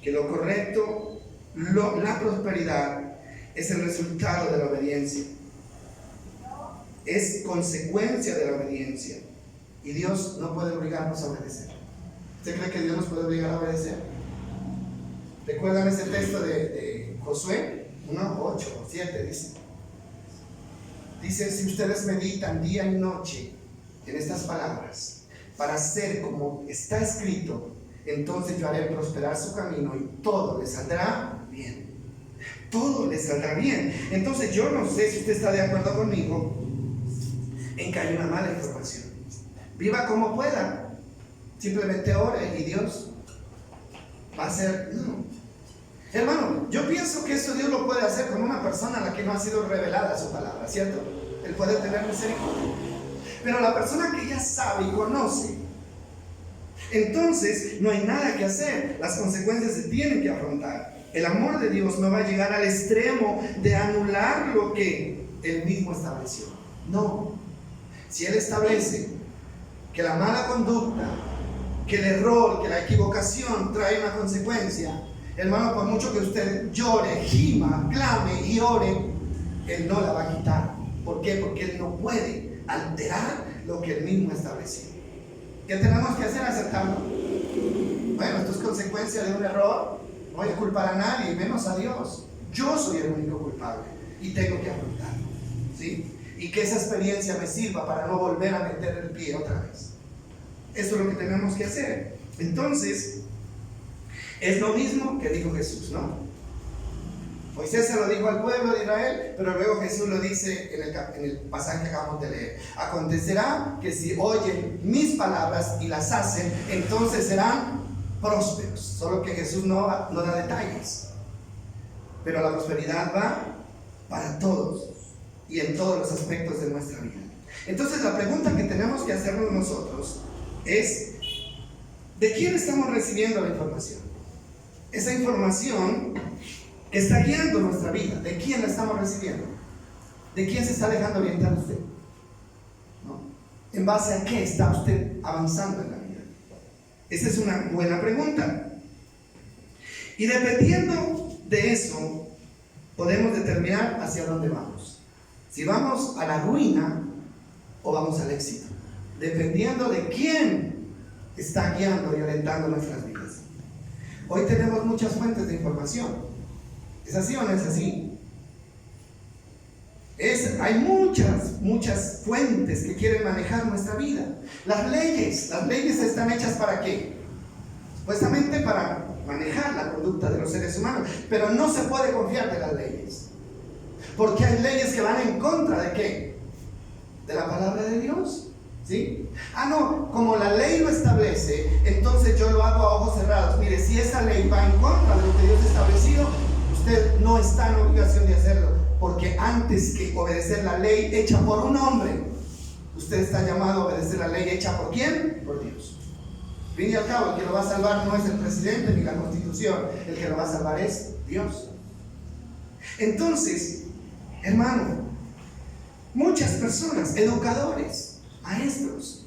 Speaker 1: que lo correcto, la prosperidad, es el resultado de la obediencia. Es consecuencia de la obediencia. Y Dios no puede obligarnos a obedecer. ¿Usted cree que Dios nos puede obligar a obedecer? ¿Recuerdan ese texto de Josué 1, 8, 7? Dice, si ustedes meditan día y noche en estas palabras, para hacer como está escrito, entonces yo haré prosperar su camino y todo le saldrá bien. Todo le saldrá bien. Entonces yo no sé si usted está de acuerdo conmigo en que hay una mala información. Viva como pueda, simplemente ore y Dios va a hacer. No. Hermano, yo pienso que eso Dios lo puede hacer con una persona a la que no ha sido revelada su palabra, ¿cierto? Él puede tener misericordia. Pero la persona que ya sabe y conoce, entonces no hay nada que hacer. Las consecuencias se tienen que afrontar. El amor de Dios no va a llegar al extremo de anular lo que Él mismo estableció. No. Si Él establece que la mala conducta, que el error, que la equivocación trae una consecuencia, hermano, por mucho que usted llore, gima, clame y ore, Él no la va a quitar. ¿Por qué? Porque Él no puede alterar lo que Él mismo estableció. ¿Qué tenemos que hacer? Aceptarlo. Bueno, esto es consecuencia de un error. No voy a culpar a nadie, menos a Dios. Yo soy el único culpable y tengo que afrontarlo, ¿sí? Y que esa experiencia me sirva para no volver a meter el pie otra vez. Eso es lo que tenemos que hacer. Entonces, es lo mismo que dijo Jesús, ¿no? Moisés se lo dijo al pueblo de Israel, pero luego Jesús lo dice en el pasaje que acabamos de leer. Acontecerá que si oyen mis palabras y las hacen, entonces serán prósperos. Solo que Jesús no da detalles. Pero la prosperidad va para todos y en todos los aspectos de nuestra vida. Entonces la pregunta que tenemos que hacernos nosotros es: ¿de quién estamos recibiendo la información? Esa información que está guiando nuestra vida, ¿de quién la estamos recibiendo? ¿De quién se está dejando orientar usted? ¿No? ¿En base a qué está usted avanzando en la vida? Esa es una buena pregunta. Y dependiendo de eso, podemos determinar hacia dónde vamos. Si vamos a la ruina o vamos al éxito, dependiendo de quién está guiando y orientando nuestras vidas. Hoy tenemos muchas fuentes de información. ¿Es así o no es así? Hay muchas fuentes que quieren manejar nuestra vida. Las leyes están hechas ¿para qué? Supuestamente para manejar la conducta de los seres humanos, pero no se puede confiar de las leyes, porque hay leyes que van en contra ¿de qué? De la palabra de Dios, ¿sí? No, como la ley lo establece, entonces yo lo hago a ojos cerrados. Mire, si esa ley va en contra de lo que Dios ha establecido, usted no está en obligación de hacerlo, porque antes que obedecer la ley hecha por un hombre, usted está llamado a obedecer la ley hecha ¿por quién? Por Dios. Al fin y al cabo, el que lo va a salvar no es el presidente ni la Constitución, el que lo va a salvar es Dios. Entonces, hermano, muchas personas, educadores, maestros,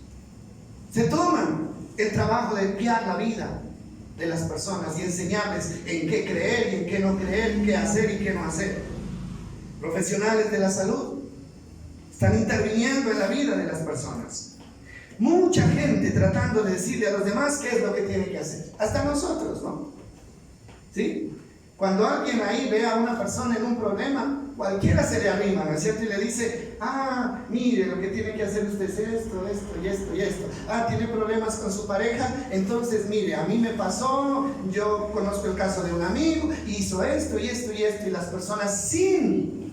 Speaker 1: se toman el trabajo de guiar la vida de las personas y enseñarles en qué creer y en qué no creer, qué hacer y qué no hacer. Profesionales de la salud están interviniendo en la vida de las personas. Mucha gente tratando de decirle a los demás qué es lo que tienen que hacer. Hasta nosotros, ¿no? ¿Sí? Cuando alguien ahí ve a una persona en un problema, cualquiera se le arrima, ¿no es cierto? Y le dice: mire, lo que tiene que hacer usted es esto, esto y esto y esto. Tiene problemas con su pareja, entonces mire, a mí me pasó, yo conozco el caso de un amigo, hizo esto y esto y esto, y las personas, sin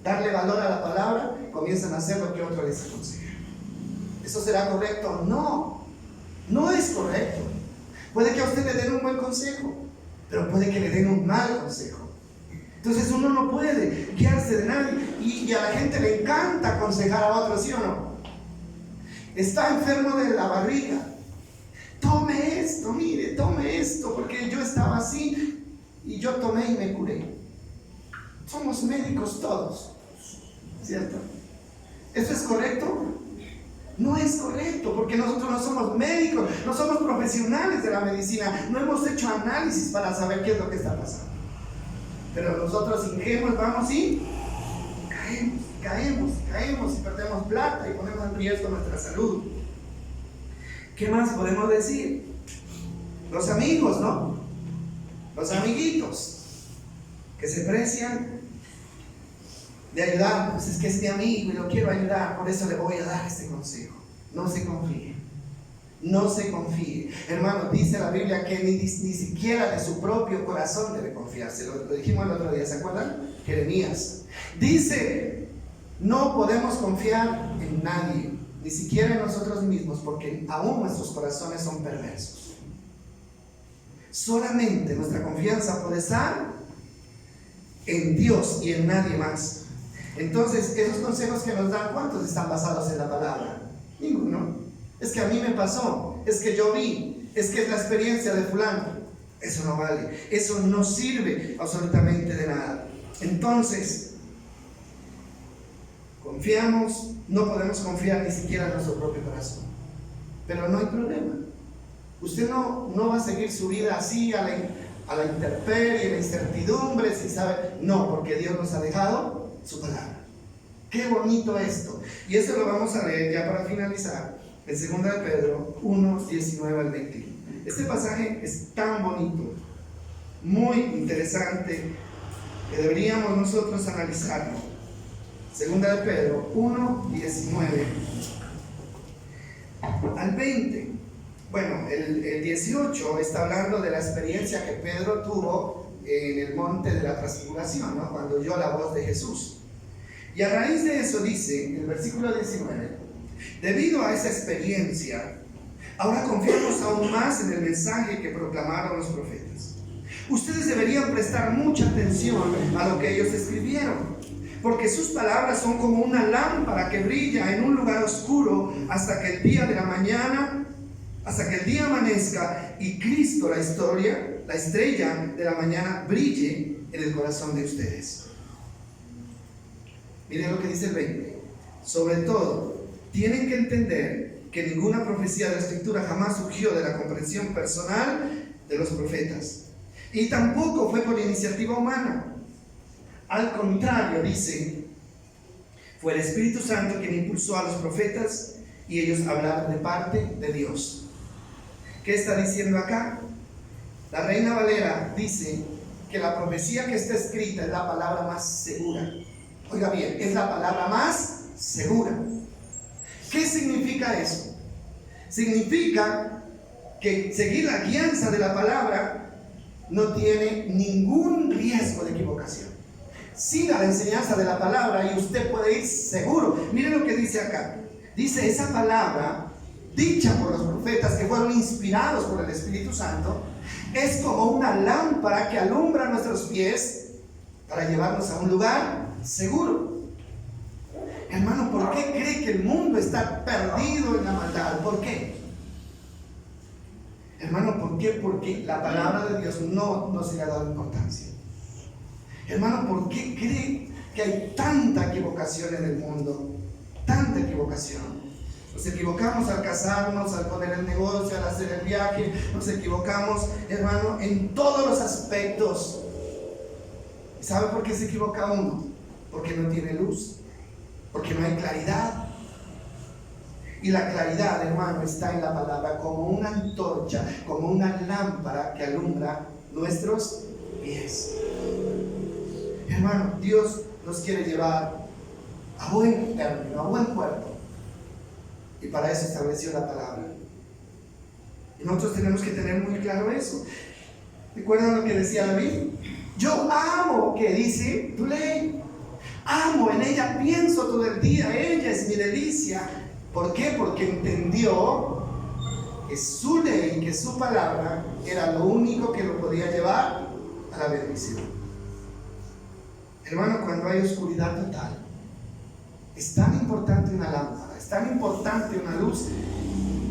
Speaker 1: darle valor a la palabra, comienzan a hacer lo que otro les aconseja. ¿Eso será correcto? No, no es correcto. Puede que a usted le den un buen consejo, pero puede que le den un mal consejo. Entonces uno no puede guiarse de nadie. Y a la gente le encanta aconsejar a otros, ¿sí o no? Está enfermo de la barriga. Tome esto, mire, tome esto, porque yo estaba así y yo tomé y me curé. Somos médicos todos, ¿cierto? ¿Esto es correcto? No es correcto, porque nosotros no somos médicos, no somos profesionales de la medicina, no hemos hecho análisis para saber qué es lo que está pasando. Pero nosotros ingenuos vamos y caemos y perdemos plata y ponemos en riesgo nuestra salud. ¿Qué más podemos decir? Los amigos, ¿no? Los amiguitos que se precian de ayudarnos. Es que es mi amigo y lo quiero ayudar, por eso le voy a dar este consejo. No se confíe. No se confíe. Hermano, dice la Biblia que ni siquiera de su propio corazón debe confiarse. Lo dijimos el otro día, ¿se acuerdan? Jeremías. Dice, no podemos confiar en nadie, ni siquiera en nosotros mismos, porque aún nuestros corazones son perversos. Solamente nuestra confianza puede estar en Dios y en nadie más. Entonces, esos consejos que nos dan, ¿cuántos están basados en la palabra? Ninguno. Es que a mí me pasó, es que yo vi, es que es la experiencia de fulano. Eso no vale, eso no sirve absolutamente de nada. Entonces, confiamos, no podemos confiar ni siquiera en nuestro propio corazón. Pero no hay problema. Usted no va a seguir su vida así a la intemperie, a la incertidumbre, si sabe. No, porque Dios nos ha dejado su palabra. Qué bonito esto. Y esto lo vamos a leer ya para finalizar en 2 de Pedro 1, 19 al 21. Este pasaje es tan bonito, muy interesante, que deberíamos nosotros analizarlo. 2 de Pedro 1, 19 al 20. Bueno, el 18 está hablando de la experiencia que Pedro tuvo en el monte de la transfiguración, ¿no? Cuando oyó la voz de Jesús. Y a raíz de eso dice, en el versículo 19, debido a esa experiencia, ahora confiamos aún más en el mensaje que proclamaron los profetas. Ustedes deberían prestar mucha atención a lo que ellos escribieron, porque sus palabras son como una lámpara que brilla en un lugar oscuro hasta que el día amanezca y Cristo, la estrella de la mañana, brille en el corazón de ustedes. Miren lo que dice el 20. Sobre todo, tienen que entender que ninguna profecía de la Escritura jamás surgió de la comprensión personal de los profetas, y tampoco fue por iniciativa humana. Al contrario, dice, fue el Espíritu Santo quien impulsó a los profetas y ellos hablaron de parte de Dios. ¿Qué está diciendo acá? La Reina Valera dice que la profecía que está escrita es la palabra más segura. Oiga bien, es la palabra más segura. ¿Qué significa eso? Significa que seguir la guianza de la palabra no tiene ningún riesgo de equivocación. Siga la enseñanza de la palabra y usted puede ir seguro. Mire lo que dice acá. Dice, esa palabra dicha por los profetas que fueron inspirados por el Espíritu Santo es como una lámpara que alumbra nuestros pies para llevarnos a un lugar seguro. Hermano, ¿por qué cree que el mundo está perdido en la maldad? ¿Por qué? Hermano, ¿por qué? Porque la palabra de Dios no se le ha dado importancia. Hermano, ¿por qué cree que hay tanta equivocación en el mundo? Tanta equivocación. Nos equivocamos al casarnos, al poner el negocio, al hacer el viaje. Nos equivocamos, hermano, en todos los aspectos. ¿Y sabe por qué se equivoca uno? Porque no tiene luz, porque no hay claridad. Y la claridad, hermano, está en la palabra como una antorcha, como una lámpara que alumbra nuestros pies. Hermano, Dios nos quiere llevar a buen término, a buen puerto. Y para eso estableció la palabra. Y nosotros tenemos que tener muy claro eso. ¿Recuerdan lo que decía David? Yo amo, que dice, tu ley. Amo, en ella pienso todo el día, ella es mi delicia. ¿Por qué? Porque entendió que su ley, que su palabra era lo único que lo podía llevar a la bendición. Hermano, cuando hay oscuridad total, es tan importante una lámpara, es tan importante una luz,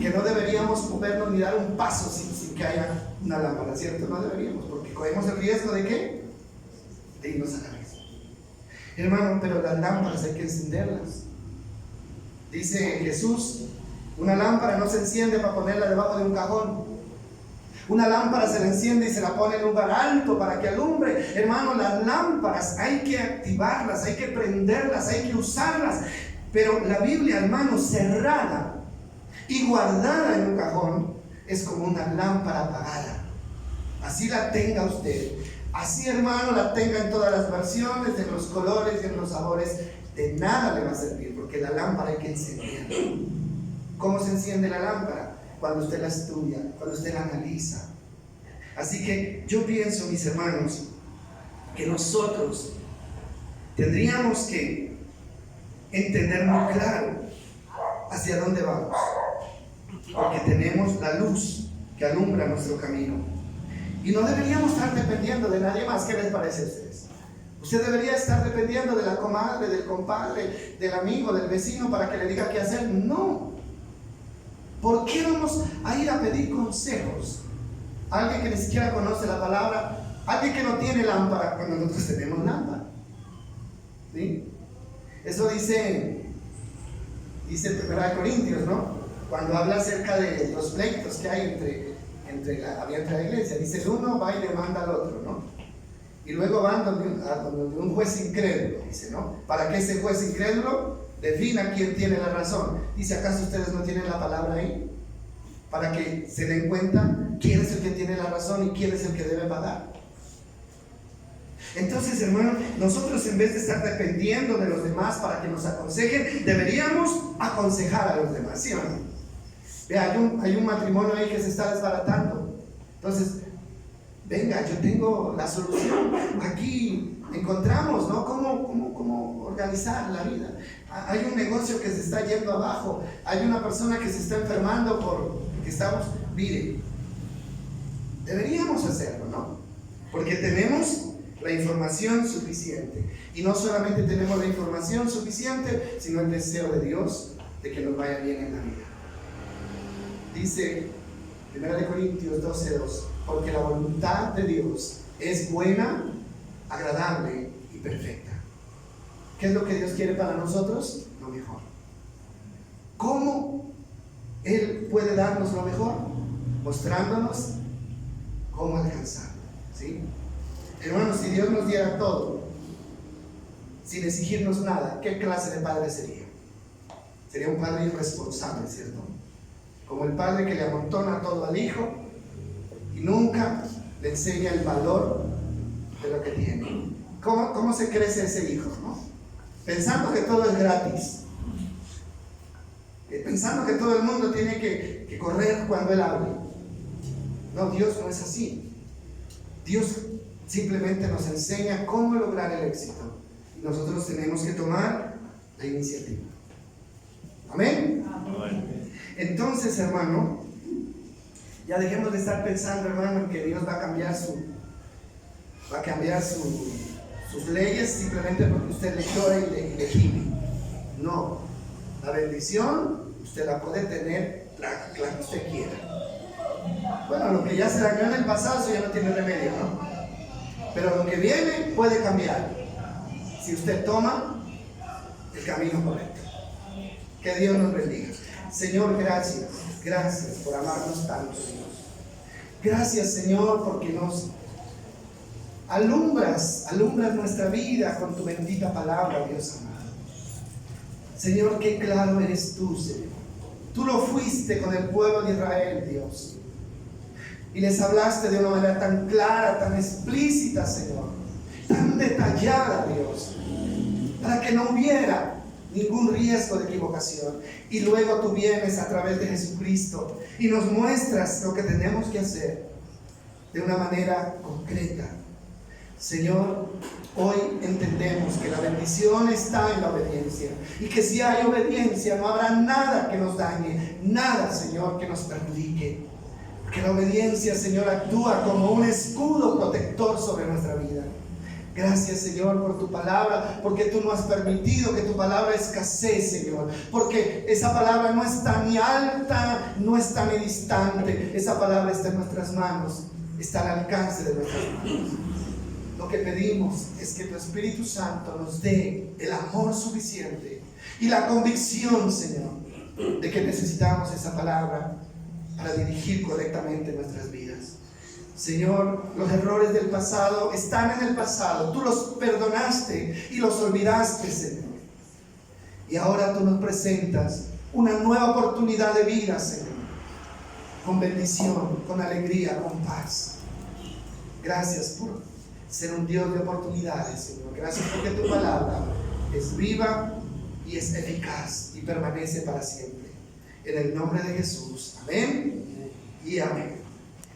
Speaker 1: que no deberíamos movernos ni dar un paso sin que haya una lámpara, ¿cierto? No deberíamos, porque corremos el riesgo de ¿qué? De irnos a la vez. Hermano, pero las lámparas hay que encenderlas. Dice Jesús, una lámpara no se enciende para ponerla debajo de un cajón. Una lámpara se la enciende y se la pone en un lugar alto para que alumbre. Hermano, las lámparas hay que activarlas, hay que prenderlas, hay que usarlas. Pero la Biblia, hermano, cerrada y guardada en un cajón, es como una lámpara apagada. Así la tenga usted. Así, hermano, la tenga en todas las versiones, en los colores y en los sabores. De nada le va a servir, porque la lámpara hay que encenderla. ¿Cómo se enciende la lámpara? Cuando usted la estudia, cuando usted la analiza. Así que yo pienso, mis hermanos, que nosotros tendríamos que entender muy claro hacia dónde vamos, porque tenemos la luz que alumbra nuestro camino y no deberíamos estar dependiendo de nadie más. ¿Qué les parece a ustedes? Usted debería estar dependiendo de la comadre, del compadre, del amigo, del vecino para que le diga qué hacer. No. ¿Por qué vamos a ir a pedir consejos? Alguien que ni siquiera conoce la palabra, alguien que no tiene lámpara cuando nosotros tenemos lámpara. ¿Sí? Eso dice 1 Corintios, ¿no? Cuando habla acerca de los pleitos que hay entre la iglesia. Dice, el uno va y le manda al otro, ¿no? Y luego van donde un juez incrédulo, dice, ¿no? Para que ese juez incrédulo defina quién tiene la razón. Dice, ¿acaso ustedes no tienen la palabra ahí? Para que se den cuenta quién es el que tiene la razón y quién es el que debe pagar. Entonces, hermano, nosotros en vez de estar dependiendo de los demás para que nos aconsejen, deberíamos aconsejar a los demás, ¿sí o no? Vea, hay un matrimonio ahí que se está desbaratando. Entonces, venga, yo tengo la solución. Aquí encontramos, ¿no? ¿Cómo organizar la vida? Hay un negocio que se está yendo abajo. Hay una persona que se está enfermando porque estamos... Mire, deberíamos hacerlo, ¿no? Porque tenemos la información suficiente. Y no solamente tenemos la información suficiente, sino el deseo de Dios de que nos vaya bien en la vida. Dice 1 Corintios 12:2, porque la voluntad de Dios es buena, agradable y perfecta. ¿Qué es lo que Dios quiere para nosotros? Lo mejor. ¿Cómo Él puede darnos lo mejor? Mostrándonos cómo alcanzarlo, ¿sí? Hermanos, si Dios nos diera todo sin exigirnos nada, ¿qué clase de padre sería? Sería un padre irresponsable, ¿cierto? Como el padre que le amontona todo al hijo y nunca le enseña el valor de lo que tiene. ¿Cómo se crece ese hijo, no? Pensando que todo es gratis, pensando que todo el mundo tiene que correr cuando Él hable. No, Dios no es así. Dios simplemente nos enseña cómo lograr el éxito y nosotros tenemos que tomar la iniciativa. Amén. Amén. Entonces, hermano, ya dejemos de estar pensando, hermano, en que Dios va a cambiar sus leyes simplemente porque usted le llora y le gime. No, la bendición usted la puede tener la que usted quiera. Bueno, lo que ya se dañó en el pasado, eso ya no tiene remedio, ¿no? Pero lo que viene puede cambiar si usted toma el camino correcto. Que Dios nos bendiga. Señor, gracias por amarnos tanto, Dios. Gracias, Señor, porque nos alumbras nuestra vida con tu bendita palabra, Dios amado. Señor, qué claro eres tú, Señor. Tú lo fuiste con el pueblo de Israel, Dios. Y les hablaste de una manera tan clara, tan explícita, Señor. Tan detallada, Dios. Para que no hubiera ningún riesgo de equivocación. Y luego tú vienes a través de Jesucristo y nos muestras lo que tenemos que hacer de una manera concreta. Señor, hoy entendemos que la bendición está en la obediencia y que si hay obediencia no habrá nada que nos dañe, nada, Señor, que nos perjudique. Porque la obediencia, Señor, actúa como un escudo protector sobre nuestra vida. Gracias, Señor, por tu palabra, porque tú no has permitido que tu palabra escasee, Señor, porque esa palabra no está ni alta, no está ni distante. Esa palabra está en nuestras manos, está al alcance de nuestras manos. Lo que pedimos es que tu Espíritu Santo nos dé el amor suficiente y la convicción, Señor, de que necesitamos esa palabra para dirigir correctamente nuestras vidas. Señor, los errores del pasado están en el pasado. Tú los perdonaste y los olvidaste, Señor. Y ahora tú nos presentas una nueva oportunidad de vida, Señor, con bendición, con alegría, con paz. Gracias por ser un Dios de oportunidades, Señor. Gracias porque tu palabra es viva y es eficaz y permanece para siempre. En el nombre de Jesús. Amén y amén.